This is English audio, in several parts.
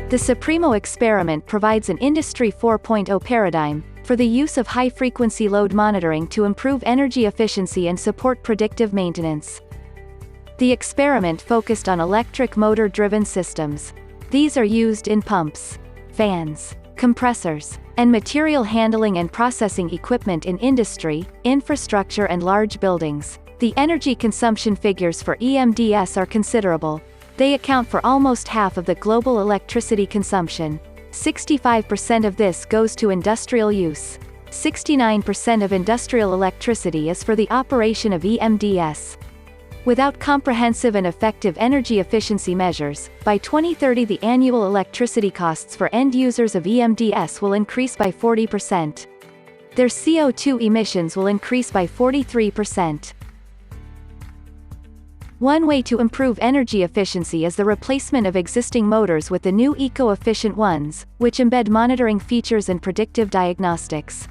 The Supreemo experiment provides an Industry 4.0 paradigm for the use of high-frequency load monitoring to improve energy efficiency and support predictive maintenance. The experiment focused on electric motor-driven systems. These are used in pumps, fans, compressors, and material handling and processing equipment in industry, infrastructure and large buildings. The energy consumption figures for EMDS are considerable. They account for almost half of the global electricity consumption. 65% of this goes to industrial use. 69% of industrial electricity is for the operation of EMDS. Without comprehensive and effective energy efficiency measures, by 2030 the annual electricity costs for end users of EMDS will increase by 40%. Their CO2 emissions will increase by 43%. One way to improve energy efficiency is the replacement of existing motors with the new eco-efficient ones, which embed monitoring features and predictive diagnostics.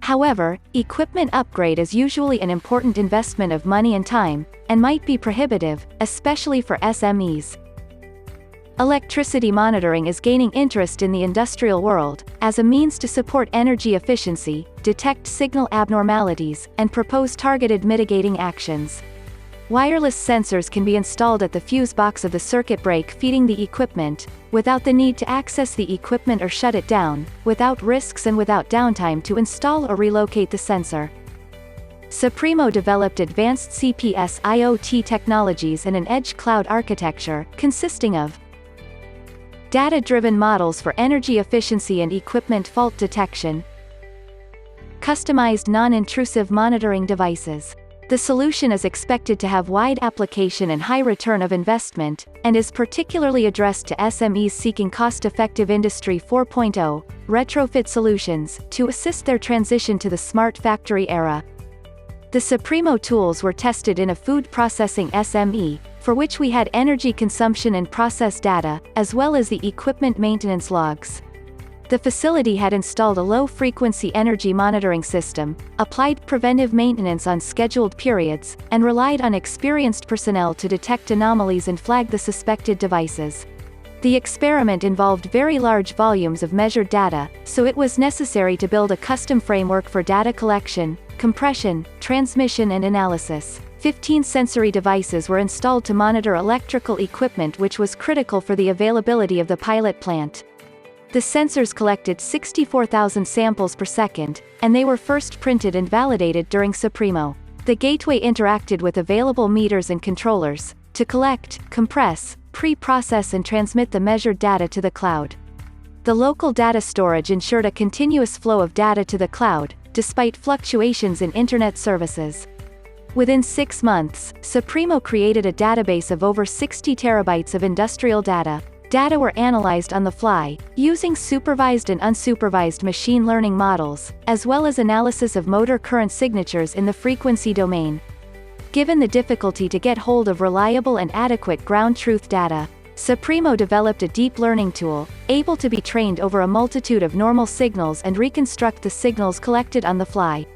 However, equipment upgrade is usually an important investment of money and time, and might be prohibitive, especially for SMEs. Electricity monitoring is gaining interest in the industrial world, as a means to support energy efficiency, detect signal abnormalities, and propose targeted mitigating actions. Wireless sensors can be installed at the fuse box of the circuit breaker feeding the equipment, without the need to access the equipment or shut it down, without risks and without downtime to install or relocate the sensor. Supreemo developed advanced CPS IoT technologies in an edge cloud architecture, consisting of data-driven models for energy efficiency and equipment fault detection, customized non-intrusive monitoring devices. The solution is expected to have wide application and high return of investment, and is particularly addressed to SMEs seeking cost-effective Industry 4.0 retrofit solutions to assist their transition to the smart factory era. The Supreemo tools were tested in a food processing SME, for which we had energy consumption and process data, as well as the equipment maintenance logs. The facility had installed a low-frequency energy monitoring system, applied preventive maintenance on scheduled periods, and relied on experienced personnel to detect anomalies and flag the suspected devices. The experiment involved very large volumes of measured data, so it was necessary to build a custom framework for data collection, compression, transmission and analysis. 15 sensory devices were installed to monitor electrical equipment, which was critical for the availability of the pilot plant. The sensors collected 64,000 samples per second, and they were first printed and validated during Supreemo. The gateway interacted with available meters and controllers, to collect, compress, pre-process and transmit the measured data to the cloud. The local data storage ensured a continuous flow of data to the cloud, despite fluctuations in internet services. Within 6 months, Supreemo created a database of over 60 terabytes of industrial data. Data were analyzed on the fly, using supervised and unsupervised machine learning models, as well as analysis of motor current signatures in the frequency domain. Given the difficulty to get hold of reliable and adequate ground truth data, Supreemo developed a deep learning tool, able to be trained over a multitude of normal signals and reconstruct the signals collected on the fly.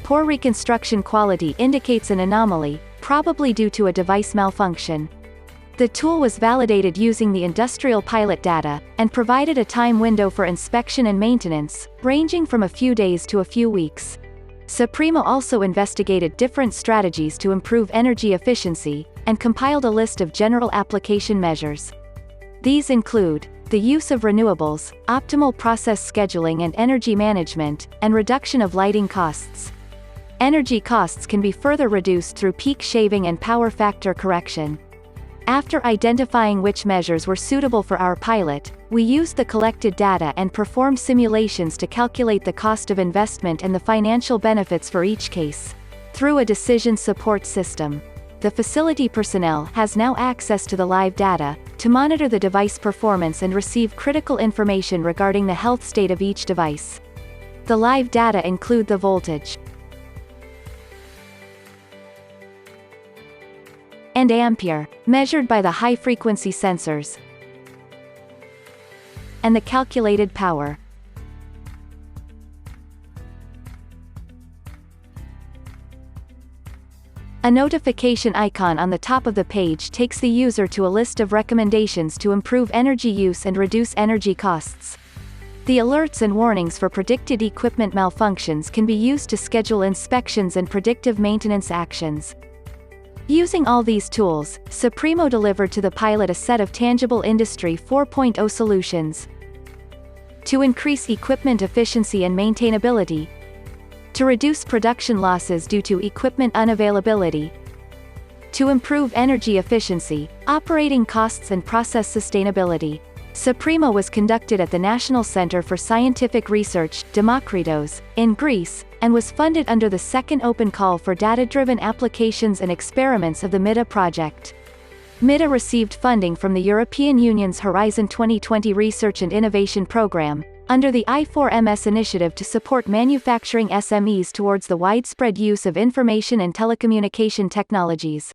Poor reconstruction quality indicates an anomaly, probably due to a device malfunction. The tool was validated using the industrial pilot data, and provided a time window for inspection and maintenance, ranging from a few days to a few weeks. Supreemo also investigated different strategies to improve energy efficiency, and compiled a list of general application measures. These include the use of renewables, optimal process scheduling and energy management, and reduction of lighting costs. Energy costs can be further reduced through peak shaving and power factor correction. After identifying which measures were suitable for our pilot, we used the collected data and performed simulations to calculate the cost of investment and the financial benefits for each case. Through a decision support system, the facility personnel has now access to the live data, to monitor the device performance and receive critical information regarding the health state of each device. The live data include the voltage and ampere, measured by the high-frequency sensors, and the calculated power. A notification icon on the top of the page takes the user to a list of recommendations to improve energy use and reduce energy costs. The alerts and warnings for predicted equipment malfunctions can be used to schedule inspections and predictive maintenance actions. Using all these tools, Supreemo delivered to the pilot a set of tangible Industry 4.0 solutions. To increase equipment efficiency and maintainability, to reduce production losses due to equipment unavailability, to improve energy efficiency, operating costs and process sustainability. Supreemo was conducted at the National Center for Scientific Research, Demokritos, in Greece, and was funded under the second open call for data-driven applications and experiments of the MIDIH project. MIDIH received funding from the European Union's Horizon 2020 Research and Innovation Programme, under the I4MS initiative to support manufacturing SMEs towards the widespread use of information and telecommunication technologies.